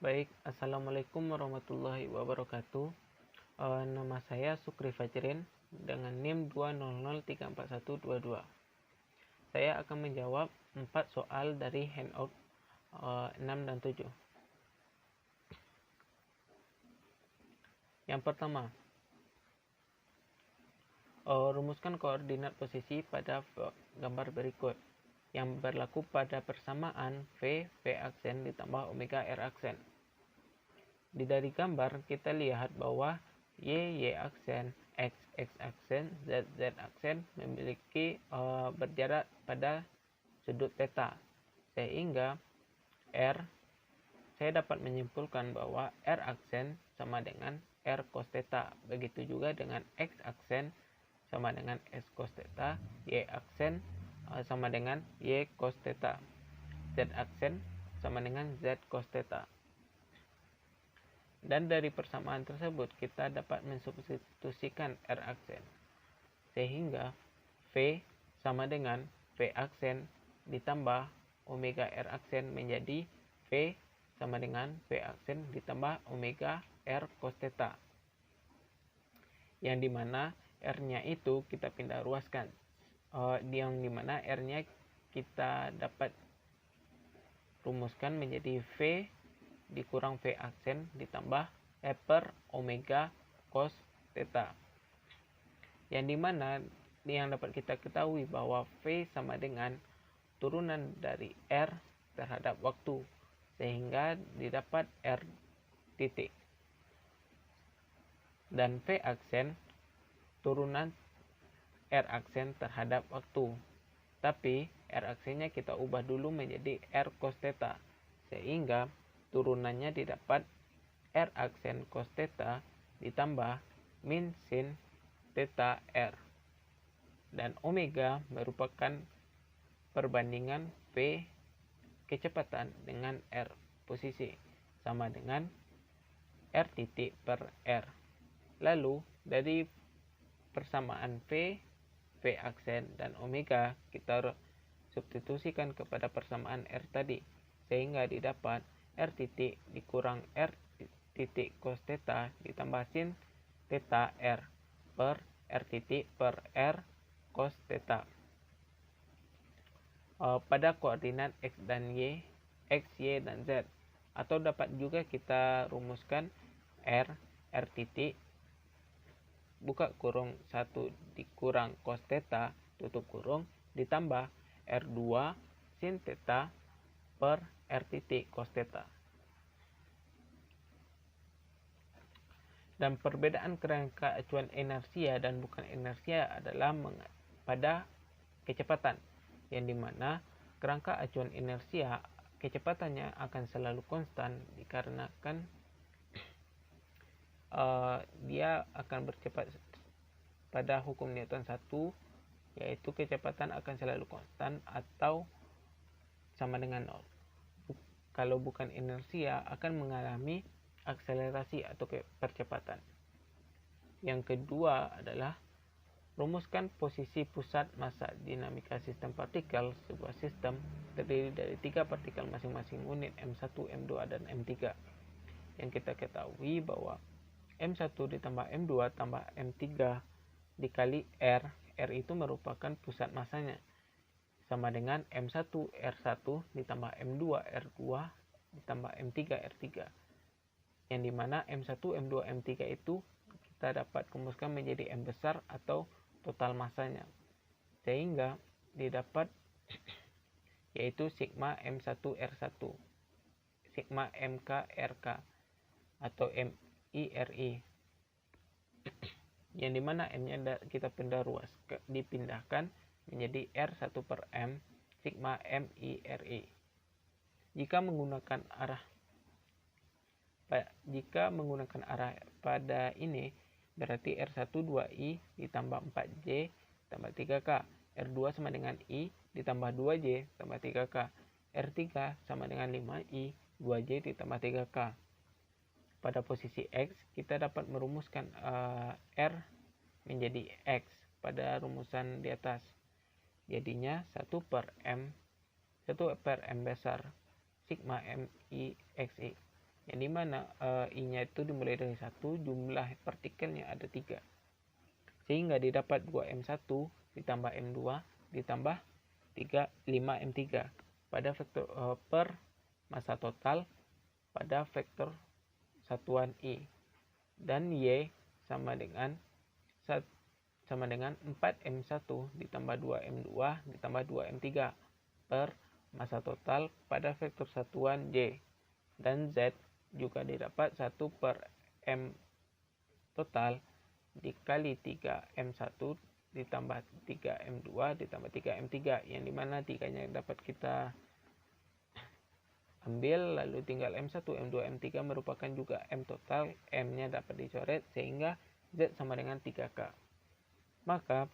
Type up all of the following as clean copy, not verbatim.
Baik, Assalamualaikum warahmatullahi wabarakatuh. Nama saya Sukri Fajrin dengan NIM 200341122. Saya akan menjawab 4 soal dari handout 6 dan 7. Yang pertama, rumuskan koordinat posisi pada gambar berikut yang berlaku pada persamaan V aksen ditambah omega R aksen. Dari gambar kita lihat bahwa Y aksen, X aksen, Z aksen memiliki berjarak pada sudut theta, sehingga saya dapat menyimpulkan bahwa R aksen sama dengan R cos theta. Begitu juga dengan X aksen sama dengan S cos theta, Y aksen sama dengan Y cos theta, Z aksen sama dengan Z cos theta. Dan dari persamaan tersebut kita dapat mensubstitusikan R aksen, sehingga V sama dengan V aksen ditambah omega R aksen menjadi V sama dengan V aksen ditambah omega R cos theta, yang dimana R-nya itu kita pindah ruaskan, yang dimana R-nya kita dapat rumuskan menjadi V dikurang V aksen ditambah E per omega cos theta, yang dimana yang dapat kita ketahui bahwa V sama dengan turunan dari R terhadap waktu, sehingga didapat R titik, dan V aksen turunan R aksen terhadap waktu, tapi R aksennya kita ubah dulu menjadi R cos theta, sehingga turunannya didapat R aksen cos theta ditambah min sin theta R, dan omega merupakan perbandingan V kecepatan dengan R posisi sama dengan R titik per R. Lalu dari persamaan V aksen dan omega kita substitusikan kepada persamaan R tadi, sehingga didapat R titik dikurang R titik cos theta ditambah sin theta R per R titik per R cos theta. Pada koordinat X dan Y, X, Y, dan Z, atau dapat juga kita rumuskan R titik buka kurung 1 dikurang cos theta tutup kurung ditambah R2 sin theta per R titik cos theta. Dan perbedaan kerangka acuan inersia dan bukan inersia adalah pada kecepatan, yang dimana kerangka acuan inersia kecepatannya akan selalu konstan dikarenakan dia akan bercepat pada hukum Newton 1, yaitu kecepatan akan selalu konstan atau sama dengan 0. Kalau bukan inersia akan mengalami akselerasi atau percepatan. Yang kedua adalah rumuskan posisi pusat massa dinamika sistem partikel. Sebuah sistem terdiri dari 3 partikel masing-masing unit M1, M2, dan M3, yang kita ketahui bahwa M1 ditambah M2 tambah M3 dikali R itu merupakan pusat massanya, sama dengan M1 R1 ditambah M2 R2 ditambah M3 R3, yang dimana M1, M2, M3 itu kita dapat rumuskan menjadi M besar atau total massanya, sehingga didapat yaitu sigma M1 R1 sigma MK RK atau MI RI, yang dimana M-nya kita pindah ruas dipindahkan menjadi R1 per M sigma MI RI. Jika menggunakan arah pada ini, berarti R1 2I ditambah 4J tambah 3K, R2 sama dengan I ditambah 2J tambah 3K, R3 sama dengan 5I 2J ditambah 3K. Pada posisi X kita dapat merumuskan R menjadi X pada rumusan di atas, jadinya 1 per M besar sigma MI XI yang dimana I-nya itu dimulai dari 1, jumlah partikelnya ada 3, sehingga didapat 2M1 ditambah M2 ditambah 5M3 pada vektor per massa total pada vektor satuan I, dan Y sama dengan 4M1 ditambah 2M2 ditambah 2M3 per massa total pada vektor satuan Y, dan Z juga didapat 1 per M total dikali 3M1 ditambah 3M2 ditambah 3M3, yang dimana 3-nya dapat kita ambil, lalu tinggal M1, M2, M3 merupakan juga M total, M-nya dapat dicoret sehingga Z sama dengan 3K. Maka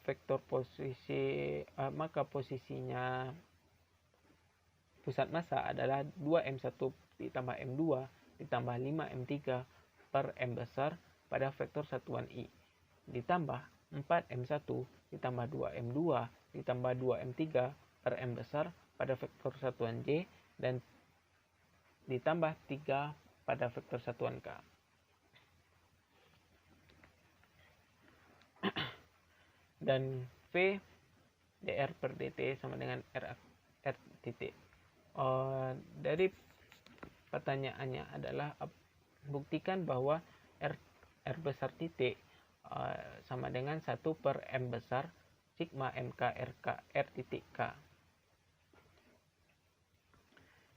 posisinya pusat massa adalah 2M1 ditambah M2 ditambah 5M3 per M besar pada vektor satuan I, ditambah 4M1 ditambah 2M2 ditambah 2M3 per M besar pada vektor satuan J, dan ditambah 3 pada vektor satuan K. Dan V dr per dt sama dengan R titik. Dari pertanyaannya adalah buktikan bahwa R besar titik sama dengan 1 per M besar sigma MK R titik K,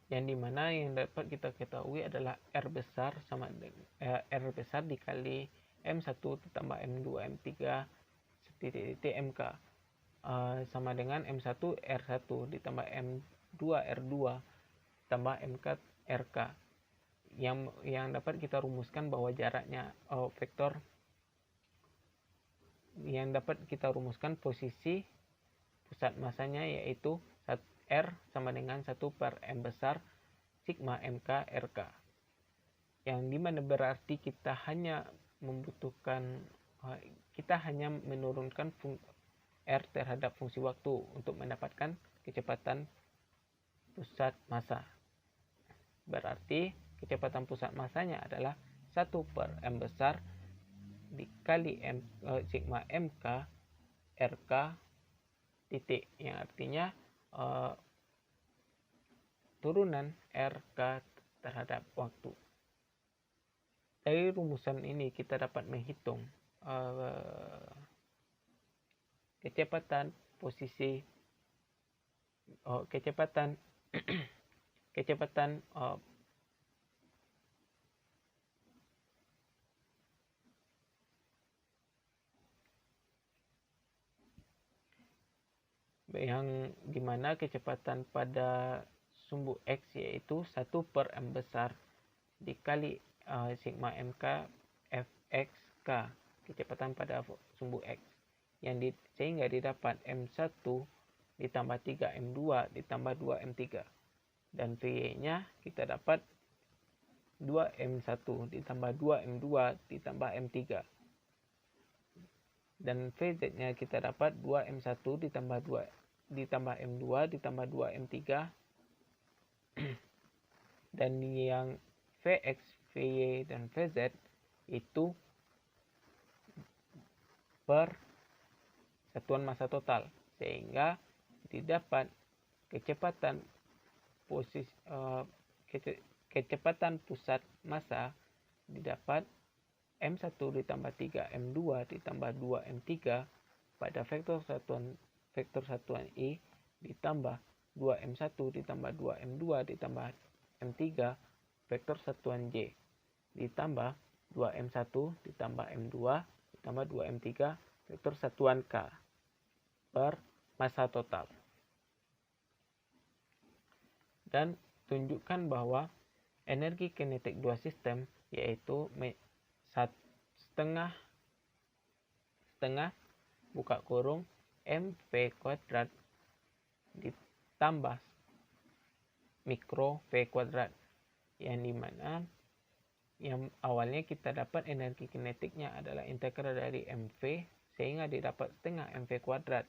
yang dimana yang dapat kita ketahui adalah R besar sama dengan R besar dikali M1 ditambah M2 M3 titik MK sama dengan M1 R1 ditambah M2 R2 tambah MK RK, yang dapat kita rumuskan bahwa jaraknya vektor yang dapat kita rumuskan posisi pusat massanya yaitu R sama dengan 1 per M besar sigma MK RK, yang dimana berarti kita hanya menurunkan R terhadap fungsi waktu untuk mendapatkan kecepatan pusat massa. Berarti kecepatan pusat massanya adalah 1 per M besar dikali sigma MK RK titik, yang artinya turunan RK terhadap waktu. Dari rumusan ini kita dapat menghitung kecepatan yang dimana kecepatan pada sumbu X yaitu 1 per M besar dikali sigma MK Fxk, kecepatan pada sumbu X, sehingga didapat M1 ditambah 3M2 ditambah 2M3, dan V-nya kita dapat 2M1 ditambah 2M2 ditambah M3, dan VZ-nya kita dapat 2M1 ditambah M2 ditambah 2M3, dan yang Vx, Vy, dan Vz itu per satuan massa total, sehingga didapat kecepatan pusat massa didapat M1 ditambah 3M2 ditambah 2M3 pada vektor satuan I ditambah 2M1 ditambah 2M2 ditambah M3 vektor satuan J ditambah 2M1 ditambah M2 ditambah 2M3 vektor satuan K per massa total. Dan tunjukkan bahwa energi kinetik dua sistem yaitu setengah buka kurung mv kuadrat ditambah mikro v kuadrat, yang dimana yang awalnya kita dapat energi kinetiknya adalah integral dari mv sehingga didapat setengah mv kuadrat.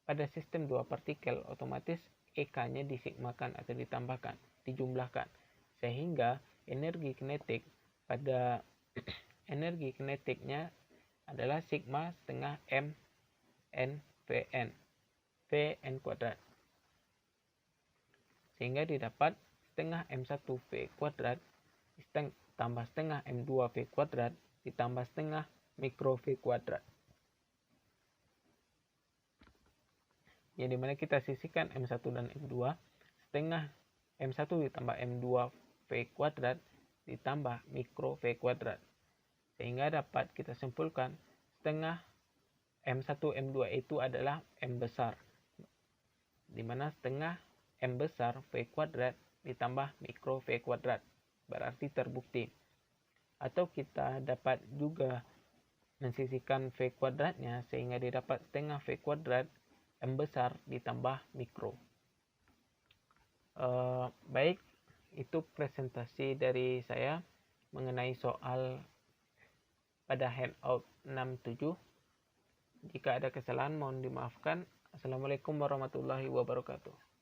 Pada sistem dua partikel otomatis EK-nya disigmakan atau ditambahkan, dijumlahkan, sehingga energi kinetik pada energi kinetiknya adalah sigma setengah M N Vn kuadrat, sehingga didapat setengah M1 V kuadrat tambah setengah M2 V kuadrat ditambah setengah mikro V kuadrat. Yang dimana kita sisihkan M1 dan M2, setengah M1 ditambah M2 V kuadrat ditambah mikro V kuadrat, sehingga dapat kita simpulkan setengah M1 M2 itu adalah M besar, dimana setengah M besar V kuadrat ditambah mikro V kuadrat, berarti terbukti. Atau kita dapat juga mensisihkan V kuadratnya sehingga didapat setengah V kuadrat M besar ditambah mikro. Baik, itu presentasi dari saya mengenai soal pada handout 67. Jika ada kesalahan mohon dimaafkan. Assalamualaikum warahmatullahi wabarakatuh.